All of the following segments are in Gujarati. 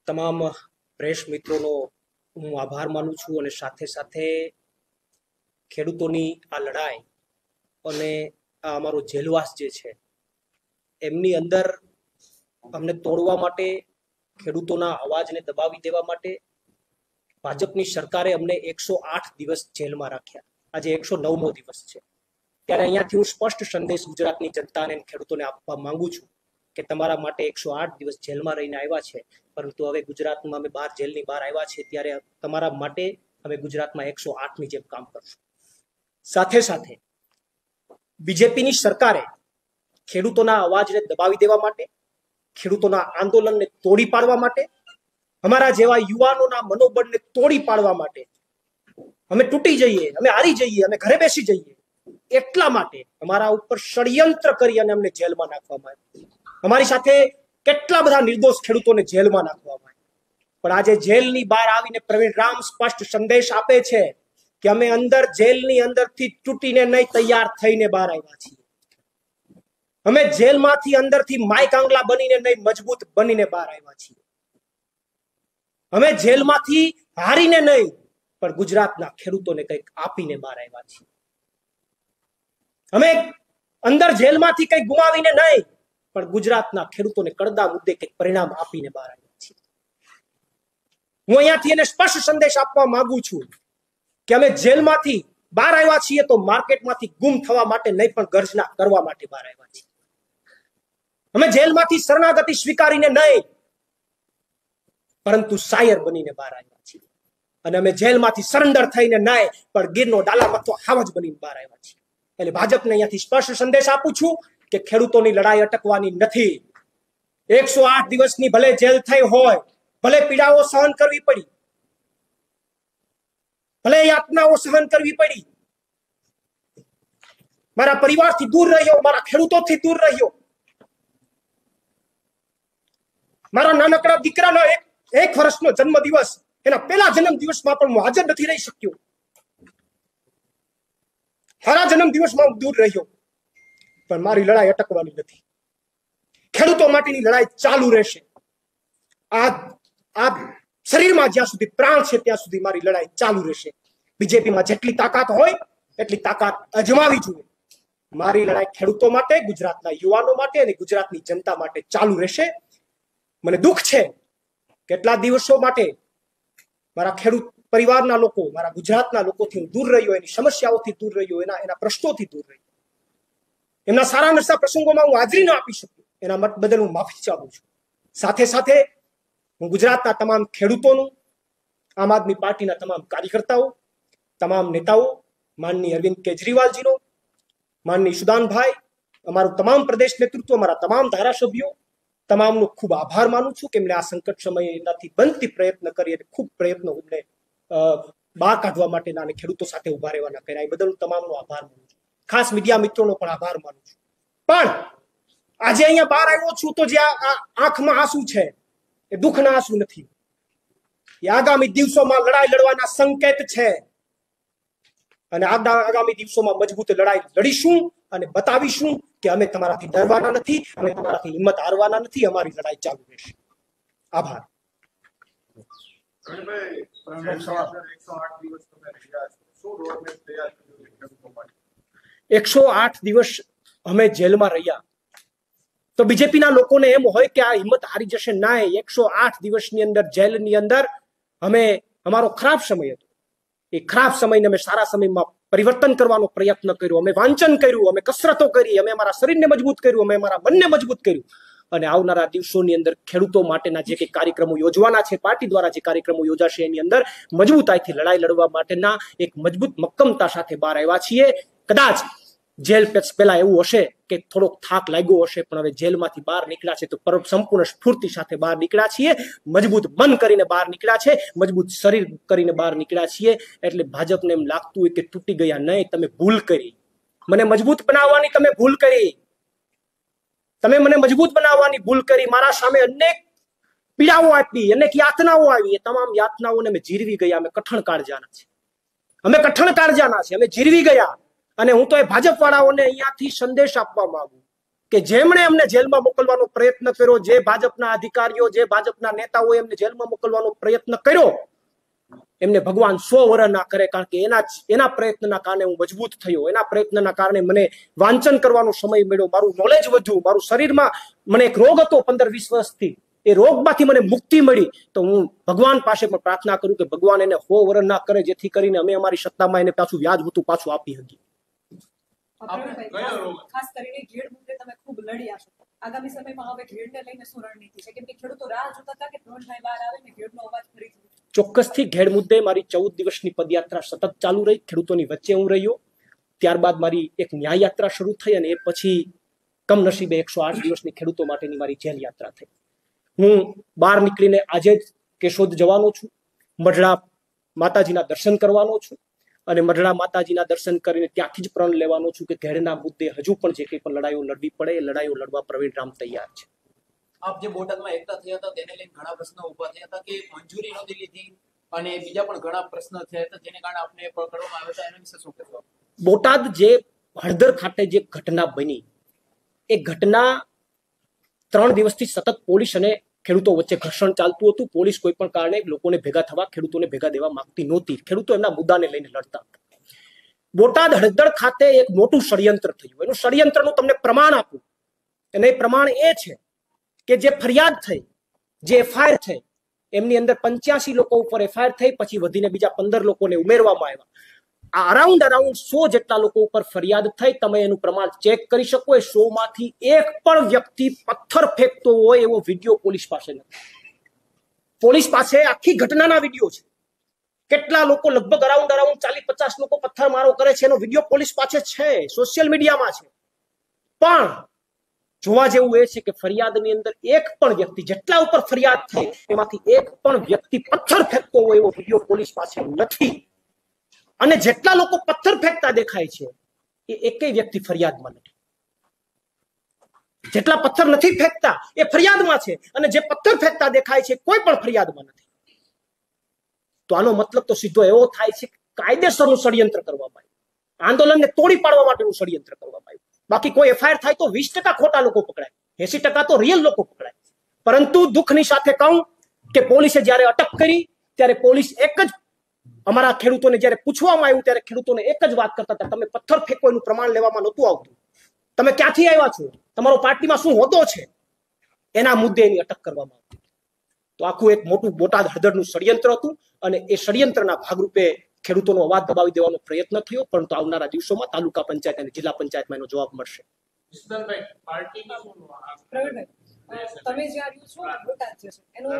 તમામ પ્રેસ મિત્રોનો હું આભાર માનું છું અને સાથે સાથે ખેડૂતોની આ લડાઈ અને આ અમારો જેલવાસ જે છે એમની અંદર અમને તોડવા માટે, ખેડૂતોના અવાજને દબાવી દેવા માટે ભાજપની સરકારે અમને 108 દિવસ જેલમાં રાખ્યા. આજે 109મો દિવસ છે. ત્યારે અહીંયાથી હું સ્પષ્ટ સંદેશ ગુજરાતની જનતાને ખેડૂતોને આપવા માંગુ છું કે તમારા માટે 108 દિવસ જેલમાં રહીને આવ્યા છે, પરંતુ હવે ગુજરાતમાં અમે જેલની બહાર આવ્યા છે ત્યારે તમારા માટે અમે ગુજરાતમાં 108ની જેમ કામ કરશું. સાથે સાથે બીજેપીની સરકારે ખેડૂતોના અવાજને દબાવી દેવા માટે, ખેડૂતોના આંદોલનને તોડી પાડવા માટે, અમારા જેવા યુવાનોના મનોબળને તોડી પાડવા માટે, અમે તૂટી જઈએ, અમે હારી જઈએ, અમે ઘરે બેસી જઈએ, એટલા માટે અમારા ઉપર ષડયંત્ર કરી અને અમને જેલમાં નાખવામાં આવ્યા. અમારી સાથે કેટલા બધા નિર્દોષ ખેડૂતોને જેલમાં નાખવામાં આવ્યા. પણ આજે જેલની બહાર આવીને પ્રવીણ રામ સ્પષ્ટ સંદેશ આપે છે કે અમે અંદર જેલની અંદરથી તૂટીને નહીં, તૈયાર થઈને બહાર આવ્યા છીએ. અમે જેલમાંથી અંદરથી માય કાંગલા બનીને નહીં, મજબૂત બનીને બહાર આવ્યા છીએ. અમે જેલમાંથી હારીને નહીં, પણ ગુજરાતના ખેડૂતોને કંઈક આપીને બહાર આવ્યા છીએ. અમે અંદર જેલમાંથી કંઈક ગુમાવીને નહીં, પણ ગુજરાતના ખેડૂતોને કડદા મુદ્દે કંઈક પરિણામ આપીને બહાર આવ્યા છીએ. હું અહીંયાથી એને સ્પષ્ટ સંદેશ આપવા માંગુ છું કે અમે જેલમાંથી બહાર આવ્યા છીએ તો માર્કેટમાંથી ગુમ થવા માટે નહીં, પણ ગર્જના કરવા માટે બહાર આવ્યા છીએ. અમે જેલમાંથી શરણાગતિ સ્વીકારીને નહીં, પરંતુ શાયર બનીને બહાર આવ્યા છીએ. અને અમે જેલમાંથી સરેન્ડર થઈને નહીં, પણ ગીરનો ડાલામથો હાવજ બનીને બહાર આવ્યા છીએ. એટલે ભાજપને અહીંયાથી સ્પષ્ટ સંદેશ આપું છું કે ખેડૂતોની લડાઈ અટકવાની નથી. 108 દિવસની ભલે જેલ થઈ હોય, ભલે પીડાઓ સહન કરવી પડી, ભલે યાતનાઓ સહન કરવી પડી, મારા પરિવારથી દૂર રહ્યો, મારા ખેડૂતોથી દૂર રહ્યો, મારા નાનકડા દીકરાનો 1 વર્ષનો જન્મદિવસ, એના પહેલા જન્મદિવસમાં પણ હું હાજર નથી રહી શક્યો. મારા જન્મદિવસમાં હું દૂર રહ્યો, પણ મારી લડાઈ અટકવાની નથી. ખેડૂતો માટેની લડાઈ ચાલુ રહેશે. આ શરીરમાં જ્યાં સુધી પ્રાણ છે ત્યાં સુધી મારી લડાઈ ચાલુ રહેશે. બીજેપીમાં જેટલી તાકાત હોય એટલી તાકાત અજમાવી જોઈએ. મારી લડાઈ ખેડૂતો માટે, ગુજરાતના યુવાનો માટે અને ગુજરાતની જનતા માટે ચાલુ રહેશે. મને દુઃખ છે કેટલા દિવસો માટે મારા ખેડૂત પરિવારના લોકો, મારા ગુજરાતના લોકોથી હું દૂર રહ્યો, એની સમસ્યાઓથી દૂર રહ્યો, એના પ્રશ્નોથી દૂર રહ્યો. એમના સારા નરસા પ્રસંગોમાં હું હાજરી ન આપી શક્યો, એના મત બદલ હું માફી ચાહું છું. સાથે સાથે હું ગુજરાતના તમામ ખેડૂતોનું, આમ આદમી પાર્ટીના તમામ કાર્યકર્તાઓ, તમામ નેતાઓ, માનની અરવિંદ કેજરીવાલજીનો, માનની સુદાનભાઈ, અમારું તમામ પ્રદેશ નેતૃત્વ, અમારા તમામ ધારાસભ્યો, તમામનો ખૂબ આભાર માનું છું કે એમણે આ સંકટ સમયે એનાથી બનતી પ્રયત્ન કરી અને ખૂબ પ્રયત્નો એમણે બહાર કાઢવા માટેના અને ખેડૂતો સાથે ઉભા રહેવાના કર્યા. એ બદલ હું તમામનો આભાર માનું છું. ખાસ મીડિયા મિત્રોનો પણ આભાર માનું છું. પણ આજે અહીંયા બહાર આવ્યો છું તો જે આંખમાં આંસુ છે એ દુઃખના આંસુ નથી. એ આગામી દિવસોમાં લડાઈ લડવાના સંકેત છે. અને આગામી દિવસોમાં મજબૂત લડાઈ લડીશું અને બતાવીશું કે અમે તમારાથી ડરવાના નથી, અમે તમારાથી હિંમત હારવાના નથી. અમારી લડાઈ ચાલુ રહેશે. આભાર. 108 દિવસ અમે જેલમાં રહ્યા તો બીજેપીના લોકોને એમ હોય કે આ હિંમત હારી જશે. ના, 108 દિવસની અંદર જેલની અંદર અમે અમારો ખરાબ સમય હતો, એ ખરાબ સમયને અમે સારા સમયમાં પરિવર્તન કરવાનો પ્રયત્ન કર્યો. અમે વાંચન કર્યું, અમે કસરતો કરી, અમે અમારા શરીરને મજબૂત કર્યું, અમે અમારા મનને મજબૂત કર્યું. અને આવનારા દિવસોની અંદર ખેડૂતો માટેના જે કંઈ કાર્યક્રમો યોજવાના છે, પાર્ટી દ્વારા જે કાર્યક્રમો યોજાશે એની અંદર મજબૂતાઈથી લડાઈ લડવા માટેના એક મજબૂત મક્કમતા સાથે બહાર આવ્યા છીએ. કદાચ જેલ પહેલા એવું હશે કે થોડોક થાક લાગ્યો હશે, પણ હવે જેલમાંથી બહાર નીકળ્યા છે તો સંપૂર્ણ સ્ફૂર્તિ સાથે બહાર નીકળ્યા છીએ, મજબૂત મન કરીને બહાર નીકળ્યા છે, મજબૂત શરીર કરીને બહાર નીકળ્યા છીએ. એટલે ભાજપને એમ લાગતું હોય કે તૂટી ગયા, નહીં, તમે ભૂલ કરી. મને મજબૂત બનાવવાની તમે ભૂલ કરી. તમે મને મજબૂત બનાવવાની ભૂલ કરી. મારા સામે અનેક પીડાઓ આપી, અનેક યાતનાઓ આવી. એ તમામ યાતનાઓને અમે જીરવી ગયા. અમે કઠણ કાળજાના છે, અમે જીરવી ગયા. અને હું તો એ ભાજપ વાળાઓને અહીંયાથી સંદેશ આપવા માંગુ કે જેમણે એમને જેલમાં મોકલવાનો પ્રયત્ન કર્યો, જે ભાજપના અધિકારીઓ, જે ભાજપના નેતાઓએ એમને જેલમાં મોકલવાનો પ્રયત્ન કર્યો, એમને ભગવાન 100 વર્ષ ના કરે, કારણ કે એના પ્રયત્નના કારણે હું મજબૂત થયો, એના પ્રયત્નના કારણે મને વાંચન કરવાનો સમય મળ્યો, મારું નોલેજ વધ્યું, મારું શરીરમાં મને એક રોગ હતો 15-20 વર્ષથી, એ રોગમાંથી મને મુક્તિ મળી. તો હું ભગવાન પાસે પણ પ્રાર્થના કરું કે ભગવાન એને 100 વર્ષ ના કરે, જેથી કરીને અમે અમારી સત્તામાં એને પાછું વ્યાજ હતું પાછું આપી શકીએ. ખાસ કરીને ઘેડ મુદ્દે તમે ખૂબ લડ્યા છો. આગામી સમયમાં હવે ઘેડને લઈને શું રણનીતિ છે? કેમ કે ખેડૂતો રાહ જોતા હતા કે પ્રવીણભાઈ બહાર આવે ને ઘેડનો અવાજ ફરીથી. ચોક્કસથી ઘેડ મુદ્દે મારી 14 દિવસની પદયાત્રા સતત ચાલુ રહી, ખેડૂતોની વચ્ચે હું રહ્યો. ત્યારબાદ મારી એક ન્યાય યાત્રા શરૂ થઈ અને એ પછી કમનસીબે 108 દિવસની ખેડૂતો માટેની મારી જેલ યાત્રા થઈ. હું બહાર નીકળીને આજે જ કેશોદ જવાનો છું, મઢડા માતાજીના દર્શન કરવાનો છું અને મઢડા માતાજીના દર્શન કરીને ત્યાંથી જ પ્રણ લેવાનો છું કે ઘેડના મુદ્દે હજુ પણ જે કંઈ પણ લડાઈઓ લડવી પડે એ લડાઈઓ લડવા પ્રવીણ રામ તૈયાર છે. આપ જે બોટાદમાં એકતા થયા હતા તેને લઈને ઘણા પ્રશ્નો ઉભા થયા હતા કે મંજૂરી નહોતી લીધી અને બીજા પણ ઘણા પ્રશ્નો થયા હતા જેને કારણે આપને પકડવામાં આવ્યા હતા, એના વિશે શું કહેશો? બોટાદ જે હળદર ખાતે જે ઘટના બની, એ ઘટના 3 દિવસથી સતત પોલીસ અને ખેડૂતો વચ્ચે ઘર્ષણ ચાલતું હતું. પોલીસ કોઈ પણ કારણે લોકોને ભેગા થવા, ખેડૂતોને ભેગા દેવા માંગતી નહોતી. ખેડૂતો એમના મુદ્દાને લઈને લડતા. બોટાદ હળદર ખાતે એક મોટું ષડયંત્ર થયું. એનું ષડયંત્રનું તમને પ્રમાણ આપું, અને એ પ્રમાણ એ છે કે જે ફરિયાદ થઈ, જે એફઆઈઆર થઈ, એમની અંદર 85 લોકો ઉપર એફઆઈઆર થઈ, પછી વધીને બીજા 15 લોકોને ઉમેરવામાં આવ્યા. આ અરાઉન્ડ 100 જેટલા લોકો ઉપર ફરિયાદ થઈ. તમે એનું પ્રમાણ ચેક કરી શકો. એ 100 માંથી એક પણ વ્યક્તિ પથ્થર ફેંકતો હોય એવો વિડીયો પોલીસ પાસે નથી. પોલીસ પાસે આખી ઘટનાના વિડીયો છે. કેટલા લોકો, લગભગ અરાઉન્ડ 40-50 લોકો પથ્થર મારો કરે છે, એનો વિડીયો પોલીસ પાસે છે, સોશિયલ મીડિયામાં છે. પણ જોવા જેવું એ છે કે ફરિયાદની અંદર એક પણ વ્યક્તિ, જેટલા ઉપર ફરિયાદ થઈ એમાંથી એક પણ વ્યક્તિ પથ્થર ફેંકતો હોય એવો વિડીયો પોલીસ પાસે નથી. અને જેટલા લોકો પથ્થર ફેંકતા દેખાય છે એ એકેય વ્યક્તિ ફરિયાદમાં નથી. જેટલા પથ્થર નથી ફેંકતા એ ફરિયાદમાં છે, અને જે પથ્થર ફેંકતા દેખાય છે કોઈ પણ ફરિયાદમાં નથી. તો આનો મતલબ તો સીધો એવો થાય છે કે કાયદેસરનું ષડયંત્ર કરવામાં આવ્યું, આંદોલનને તોડી પાડવા માટેનું ષડયંત્ર કરવામાં આવ્યું. બાકી કોઈ એફઆઈઆર થાય તો 20% ખોટા લોકો પકડાય, 80% તો રિયલ લોકો પકડાય. પરંતુ દુઃખની સાથે કહું કે પોલીસે જ્યારે અટક કરી ત્યારે પોલીસ એક જ, અમારા ખેડૂતોને જ્યારે પૂછવામાં આવ્યું ત્યારે ખેડૂતોને એક જ વાત કરતા હતા, તમે પથ્થર ફેંકો એનું પ્રમાણ લેવામાં નહોતું આવતું, તમે ક્યાંથી આવ્યા છો, તમારો પાર્ટીમાં શું હોદ્દો છે, એના મુદ્દે એની અટક કરવામાં આવી. તો આખું એક મોટું બોટાદ હળદરનું ષડયંત્ર હતું, અને એ ષડયંત્રના ભાગરૂપે ખેડૂતોનો અવાજ દબાવી દેવાનો પ્રયત્ન થયો. પરંતુ આવનારા દિવસોમાં તાલુકા પંચાયત અને જિલ્લા પંચાયતમાં એનો જવાબ મળશે. તમે જ્યાં રહ્યો છો બોટાદ છે એનું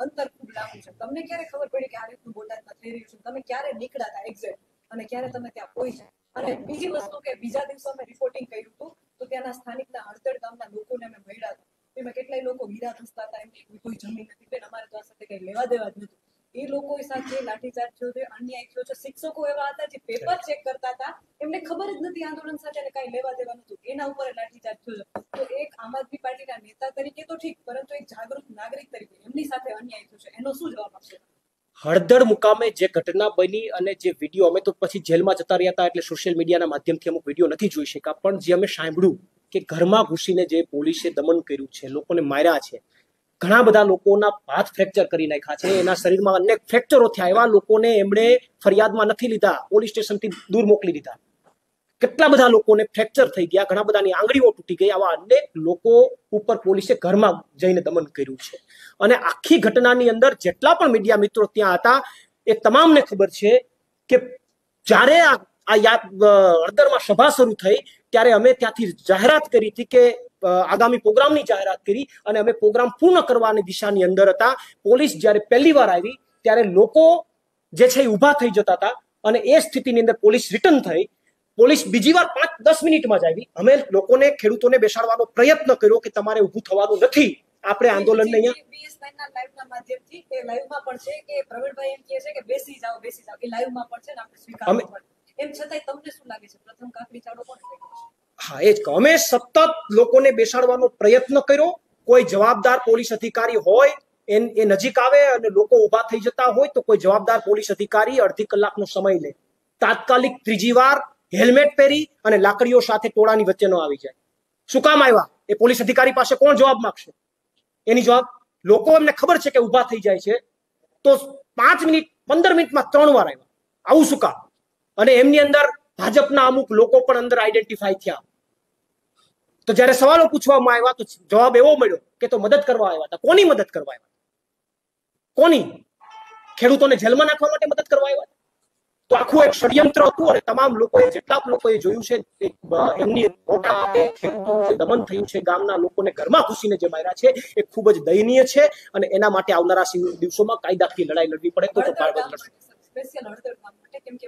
અંતર ખૂબ લાંબુ છે. તમને ક્યારે ખબર પડી કે આ રીતનું બોટાદમાં થઈ રહ્યું છે? તમે ક્યારે નીકળ્યા હતા એક્ઝેક્ટ, અને ક્યારે તમે ત્યાં પહોંચ્યા? અને બીજી વસ્તુ કે બીજા દિવસે અમે રિપોર્ટિંગ કર્યું હતું તો ત્યાંના સ્થાનિકના હળદર ગામના લોકોને અમે મળ્યા હતા. એમાં કેટલાય લોકો હીરા ધસતા હતા, એમની કોઈ જમીન નથી, બેન અમારે તો આ સાથે કઈ લેવા દેવા જ નથી. એ લોકો સાથે લાઠીચાર્જ થયો છે, અન્યાય થયો છે. શિક્ષકો એવા હતા જે પેપર ચેક કરતા હતા, એમને ખબર જ નથી આંદોલન સાથે કઈ લેવા દેવા નતું, એના ઉપર લાઠીચાર્જ થયો છે. તો એક આમ આદમી પાર્ટીના નેતા તરીકે તો ઠીક, પરંતુ એક જાગૃત નાગરિક તરીકે એમની સાથે અન્યાય થયો છે, એનો શું જવાબ આપશો? હળદર મુકામે જે ઘટના બની અને જે વિડીયો, અમે તો પછી જેલમાં જતા રહ્યા હતા એટલે સોશિયલ મીડિયાના માધ્યમથી અમુક વિડીયો નથી જોઈ શક્યા, પણ જે અમે સાંભળ્યું કે ઘરમાં ઘૂસીને જે પોલીસે દમન કર્યું છે, લોકોને માર્યા છે, ઘણા બધા લોકોના હાથ ફ્રેક્ચર કરી નાખ્યા છે, એના શરીરમાં અનેક ફ્રેક્ચરો થયા, એવા લોકોને એમણે ફરિયાદમાં નથી લીધા, પોલીસ સ્ટેશનથી દૂર મોકલી દીધા. કેટલા બધા લોકોને ફ્રેક્ચર થઈ ગયા, ઘણા બધાની આંગળીઓ તૂટી ગઈ. આવા અનેક લોકો ઉપર પોલીસે ઘરમાં જઈને દમન કર્યું છે. અને આખી ઘટનાની અંદર જેટલા પણ મીડિયા મિત્રો ત્યાં હતા એ તમામને ખબર છે કે જ્યારે આ હળદરમાં સભા શરૂ થઈ ત્યારે અમે ત્યાંથી જાહેરાત કરી હતી કે આગામી પ્રોગ્રામની જાહેરાત કરી, અને અમે પ્રોગ્રામ પૂર્ણ કરવાની દિશાની અંદર હતા. પોલીસ જ્યારે પહેલી વાર આવી ત્યારે લોકો જે છે એ ઊભા થઈ જતા હતા, અને એ સ્થિતિની અંદર પોલીસ રિટર્ન થઈ. પોલીસ બીજી વાર 5-10 મિનિટમાં જ આવી. અમે લોકોને, ખેડૂતોને બેસાડવાનો પ્રયત્ન કર્યો કે તમારે ઊભું થવાનું નથી, આપણે આંદોલનને બીએસવાયના લાઈવના માધ્યમથી એ લાઈવમાં પણ છે કે પ્રવીણભાઈ એમ કહે છે કે બેસી જાઓ, એ લાઈવમાં પણ છે ને, આપણે સ્વીકારવું પડે. એમ છતાંય તમને શું લાગે છે પ્રથમ કાકડી ચાડો કોણ કર્યો છે? હા, એ જ કહો, અમે સતત લોકોને બેસાડવાનો પ્રયત્ન કર્યો. કોઈ જવાબદાર પોલીસ અધિકારી હોય એ નજીક આવે અને લોકો ઊભા થઈ જતા હોય તો કોઈ જવાબદાર પોલીસ અધિકારી અડધી કલાકનો સમય લે, તાત્કાલિક ત્રીજી વાર હેલ્મેટ પહેરી અને લાકડીઓ સાથે ટોળાની વચ્ચે ન આવી જાય. શું કામ આવ્યા એ પોલીસ અધિકારી પાસે કોણ જવાબ માંગશે? એની જવાબ લોકો એમને ખબર છે કે ઉભા થઈ જાય છે તો 5 મિનિટ 15 મિનિટમાં 3 વાર આવ્યા. આવું શું કામ? અને એમની અંદર ભાજપના અમુક લોકો પણ અંદર આઈડેન્ટિફાઈ થયા. તો જ્યારે સવાલો પૂછવામાં આવ્યા તો જવાબ એવો મળ્યો કે તો મદદ કરવા આવ્યા હતા. કોની મદદ કરવા આવ્યા? કોની? ખેડૂતોને જેલમાં નાખવા માટે મદદ કરવા આવ્યા? તો આખું એક ષડયંત્ર હતું અને તમામ લોકોએ જેટલા લોકોએ જોયું છે એમની દમન થયું છે, ગામના લોકોને ઘરમાં ઘૂસીને જે માર્યા છે એ ખૂબ જ દયનીય છે અને એના માટે આવનારા દિવસોમાં કાયદાકીય લડાઈ લડવી પડે તો સ્પેશિયલ હળદર ગામ માટે, કેમ કે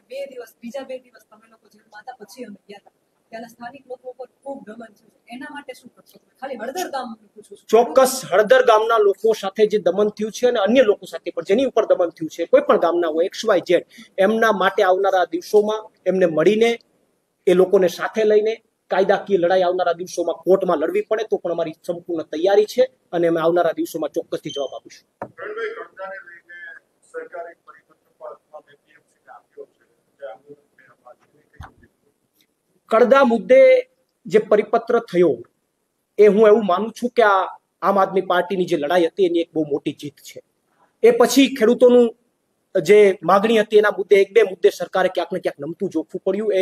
બીજા બે દિવસ તમે લોકો જેલમાં હતા પછી અમે ગયા હતા, ત્યાંના સ્થાનિક લોકો પર ખૂબ દમન થયું છે, એના માટે શું કરશો? ખાલી હળદર ગામ પૂછું છું. ચોક્કસ હળદર ગામના લોકો સાથે જે દમન થયું છે અને અન્ય લોકો સાથે પણ જેની ઉપર દમન થયું છે, કોઈ પણ ગામના હોય XYZ, એમના માટે આવનારા દિવસોમાં એમને મળીને એ લોકોને સાથે લઈને કાયદાકીય લડાઈ આવનારા દિવસોમાં કોર્ટમાં લડવી પડે તો પણ અમારી સંપૂર્ણ તૈયારી છે અને અમે આવનારા દિવસોમાં ચોક્કસથી જવાબ આપીશું. કડદા મુદ્દે જે પરિપત્ર થયો એ હું એવું માનું છું કે આ આમ આદમી પાર્ટીની જે લડાઈ હતી એની એક બહુ મોટી જીત છે. એ પછી ખેડૂતોનું જે માગણી હતી એના મુદ્દે 1-2 મુદ્દે સરકારે ક્યાંક ને ક્યાંક નમતું જોખવું પડ્યું. એ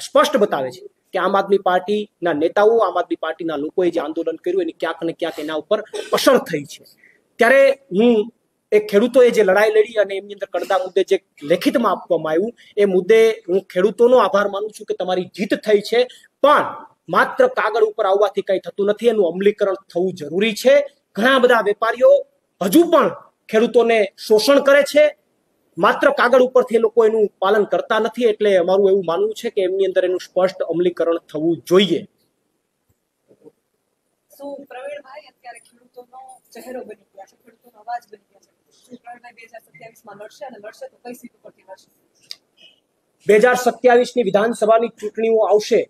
સ્પષ્ટ બતાવે છે કે આમ આદમી પાર્ટીના નેતાઓ, આમ આદમી પાર્ટીના લોકોએ જે આંદોલન કર્યું એની ક્યાંક ને ક્યાંક એના ઉપર અસર થઈ છે. ત્યારે હું એ ખેડૂતોએ જે લડાઈ લડી અને એમની અંદર કડદા મુદ્દે જે લેખિતમાં આપવામાં આવ્યું એ મુદ્દે હું ખેડૂતોનો આભાર માનું છું કે તમારી જીત થઈ છે, પણ માત્ર કાગળ ઉપર આવવાથી કંઈ થતું નથી, એનું અમલીકરણ થવું જરૂરી છે. ઘણા બધા વેપારીઓ હજુ પણ ખેડૂતોને શોષણ કરે છે, માત્ર કાગળ ઉપરથી એ લોકો એનું પાલન કરતા નથી. એટલે અમારું એવું માનવું છે કે એમની અંદર એનું સ્પષ્ટ અમલીકરણ થવું જોઈએ. શું પ્રવીણભાઈ અત્યારે ખેડૂતોનો ચહેરો બની ગયા છે, ખેડૂતોનો અવાજ બની ગયા છે? શું પ્રવીણભાઈ 2027માં લડશે અને લડશે તો કઈ સીટ ઉપરથી લડશે? 2027ની વિધાનસભાની ચૂંટણીઓ આવશે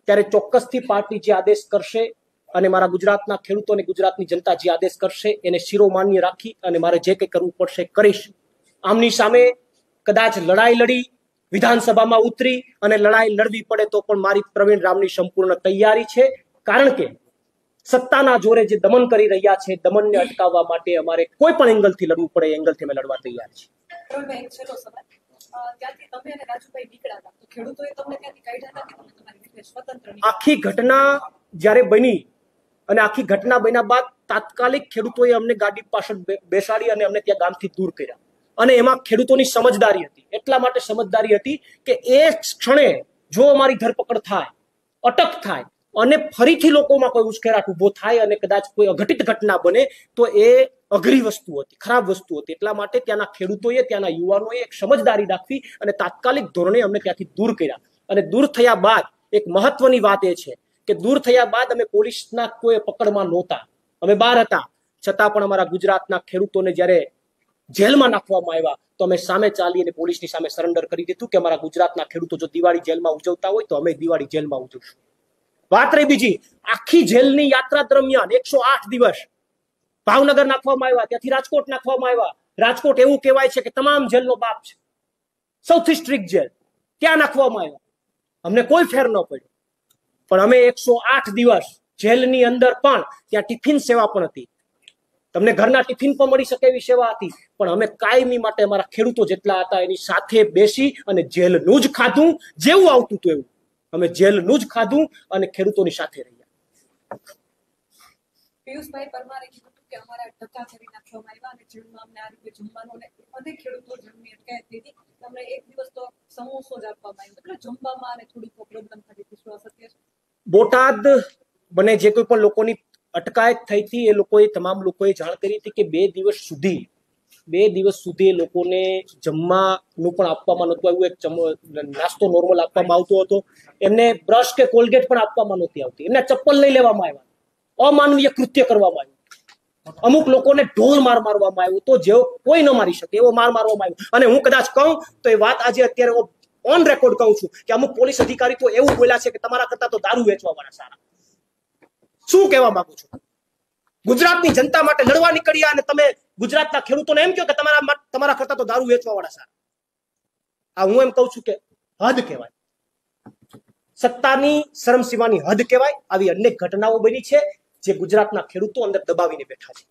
ત્યારે ચોક્કસથી પાર્ટી જે આદેશ કરશે અને મારા ગુજરાતના ખેડૂતો અને ગુજરાતની જનતા જે આદેશ કરશે એને શિરોમાન્ય રાખી અને મારે જે કંઈ કરવું પડશે કરીશ. આમની સામે કદાચ લડાઈ લડી વિધાનસભામાં ઉતરી અને લડાઈ લડવી પડે તો પણ મારી પ્રવીણ રામની સંપૂર્ણ તૈયારી છે. કારણ કે સત્તાના જોરે જે દમન કરી રહ્યા છે, દમનને અટકાવવા માટે અમારે કોઈ પણ એંગલથી લડવું પડે એંગલથી અમે લડવા તૈયાર છીએ. પ્રવીણભાઈ, એક છેલ્લો સવાલ. ત્યાંથી તમે અને રાજુભાઈ નીકળ્યા હતા તો ખેડૂતોએ તમને ત્યાંથી કાઢ્યા હતા કે તમે તમારી રીતે સ્વતંત્ર નીકળ્યા? આખી ઘટના જ્યારે બની અને આખી ઘટના બન્યા બાદ તાત્કાલિક ખેડૂતોએ અમને ગાડી પાછળ બેસાડી અને અમને ત્યાં ગામથી દૂર કર્યા. અને એમાં ખેડૂતોની સમજદારી હતી. એટલા માટે સમજદારી હતી કે એ ક્ષણે જો અમારી ધરપકડ થાય, અટક થાય અને ફરીથી લોકોમાં કોઈ ઉશ્કેરાટ ઉભો થાય અને કદાચ કોઈ અઘટિત ઘટના બને તો એ અઘરી વસ્તુ હતી, ખરાબ વસ્તુ હતી. એટલા માટે ત્યાંના ખેડૂતોએ, ત્યાંના યુવાનોએ એક સમજદારી દાખવી અને તાત્કાલિક ધોરણે અમને ત્યાંથી દૂર કર્યા. અને દૂર થયા બાદ એક મહત્વની વાત એ છે કે દૂર થયા બાદ અમે પોલીસના કોઈ પકડમાં નહોતા, અમે બહાર હતા. છતાં પણ અમારા ગુજરાતના ખેડૂતોને જ્યારે જેલમાં નાખવામાં આવ્યા તો અમે સામે ચાલી અને પોલીસની સામે સરેન્ડર કરી દીધું કે અમારા ગુજરાતના ખેડૂતો જો દિવાળી જેલમાં ઉજવતા હોય તો અમે દિવાળી જેલમાં ઉજવશું. વાત રહી બીજી, આખી જેલની યાત્રા દરમિયાન 108 દિવસ ભાવનગર નાખવામાં આવ્યા, ત્યાંથી રાજકોટ નાખવામાં આવ્યા. રાજકોટ એવું કહેવાય છે કે તમામ જેલનો બાપ છે, સૌથી સ્ટ્રિક્ટ જેલ, ત્યાં નાખવામાં આવ્યા. અમને કોઈ ફેર ન પડ્યો, પણ અમે 108 દિવસ જેલની અંદર પણ ત્યાં ટિફિન સેવા પણ હતી, તમને ઘરના ટિફિન પણ મળી શકે એવી સેવા હતી. પણ અમે કાયમી માટે અમારા ખેડૂતો જેટલા હતા એની સાથે બેસી અને જેલનું જ ખાધું, જેવું આવતું હતું એવું અમે જેલનું જ ખાધું અને ખેડૂતોની સાથે રહ્યા. પિયુષભાઈ પરમારે કીધું કે અમારા ધક્કા કરી નાખવામાં આવ્યા અને જેલમાં અમને આ રીતે જમવાનું અને અનેક ખેડૂતો જેમની અટકાયત થઈ હતી અમને એક દિવસ તો સમોસો જ આપવામાં આવ્યો, એટલે જમવામાં અને થોડીક પ્રોબ્લેમ થતી હતી. શું આ સત્ય છે? બોટાદ બને જે કોઈ પણ લોકોની અટકાયત થઈ હતી એ લોકોએ, તમામ લોકોએ જાણ કરી હતી કે 2 દિવસ સુધી એ લોકોને જમવાનું પણ આપવામાં નહોતું આવ્યું. એક નાસ્તો નોર્મલ આપવામાં આવતો હતો, એમને બ્રશ કે કોલગેટ પણ આપવામાં નહોતી આવતી, એમને ચપ્પલ લઈ લેવામાં આવ્યા, અમાનવીય કૃત્ય કરવામાં આવ્યું. અમુક લોકોને ઢોર માર મારવામાં આવ્યું, તો જેવો કોઈ ન મારી શકે એવો માર મારવામાં આવ્યો. અને હું કદાચ કહું તો એ વાત આજે અત્યારે ઓન રેકોર્ડ કહું છું કે અમુક પોલીસ અધિકારી તો એવું બોલ્યા છે કે તમારા કરતા તો દારૂ વેચવા વાળા સારા. શું કહેવા માંગુ છું? ગુજરાતની જનતા માટે લડવા નીકળ્યા અને તમે ગુજરાતના ખેડૂતોને એમ કહો કે તમારા કરતા તો દારૂ વેચવા વાળા સારા. આ હું એમ કહું છું કે હદ કહેવાય. સત્તાની શરમસીમાની હદ કહેવાય. આવી અનેક ઘટનાઓ બની છે જે ગુજરાતના ખેડૂતો અંદર દબાવીને બેઠા છે.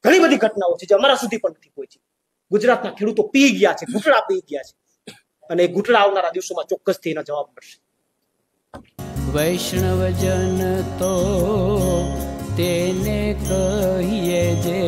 ઘણી બધી ઘટનાઓ છે જે અમારા સુધી પણ નથી પહોંચી. ગુજરાતના ખેડૂતો પી ગયા છે, ઘૂંટડા પી ગયા છે, અને એ ઘૂંટડા આવનારા દિવસોમાં ચોક્કસથી એના જવાબ મળશે. વૈષ્ણવજન તો તેને કહીએ જે